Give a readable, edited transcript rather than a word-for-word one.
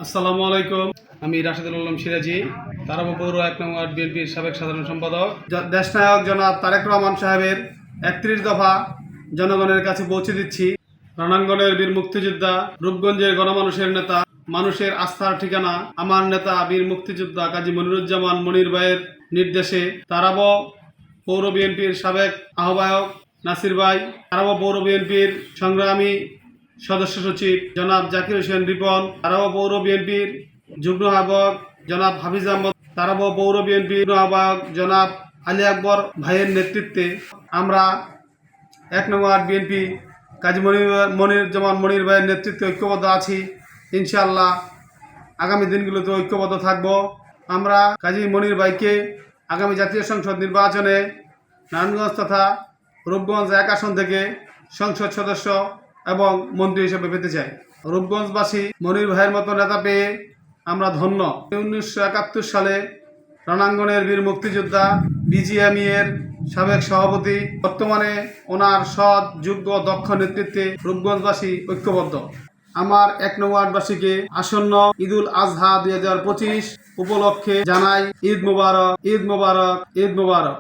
আসসালামু আলাইকুম। আমি রাশেদুল আলম সিরাজি, তারাব পৌর ১ নং ওয়ার্ড বিএনপির সাবেক সাধারণ সম্পাদক। দেশনায়ক জনাব তারেক রহমান সাহেবের ৩১ দফা জনগণের কাছে পৌঁছে দিচ্ছি। রণাঙ্গনের বীর মুক্তিযোদ্ধা, রূপগঞ্জের গণমানুষের নেতা, মানুষের আস্থার ঠিকানা, আমার নেতা বীর মুক্তিযোদ্ধা কাজী মনিরুজ্জামান মনির ভাইয়ের নির্দেশে তারাব পৌর বিএনপির সাবেক আহ্বায়ক নাসির ভাই, তারাব পৌর বিএনপির সংগ্রামী সদস্য সচিব জনাব জাকির হোসেন রিপন, তারাব পৌর বিএনপির যুগ্ম আহ্বায়ক জনাব হাফিজ আহমদ, তারাব পৌর বিএনপির যুগ্ম আহ্বায়ক জনাব আলী আকবর ভাইয়ের নেতৃত্বে আমরা ১ নং ওয়ার্ড বিএনপি কাজী মনিরুজ্জামান মনির ভাইয়ের নেতৃত্বে ঐক্যবদ্ধ আছি। ইনশাআল্লাহ আগামী দিনগুলোতে ঐক্যবদ্ধ থাকব। আমরা কাজী মনির ভাইকে আগামী জাতীয় সংসদ নির্বাচনে নারায়ণগঞ্জ তথা রূপগঞ্জ ১ আসন থেকে সংসদ সদস্য এবং মন্ত্রী হিসেবে পেতে চাই। রূপগঞ্জবাসী মনির ভাইয়ের মতো নেতা পেয়ে আমরা ধন্য। ১৯৭১ সালে রণাঙ্গনের বীর মুক্তিযোদ্ধা, বিজিএমই এর সাবেক সভাপতি, বর্তমানে ওনার সৎ যোগ্য দক্ষ নেতৃত্বে রূপগঞ্জবাসী ঐক্যবদ্ধ। আমার ১ নং ওয়ার্ডবাসীকে আসন্ন ঈদুল আজহা ২০২৫ উপলক্ষে জানাই ঈদ মোবারক, ঈদ মোবারক, ঈদ মোবারক।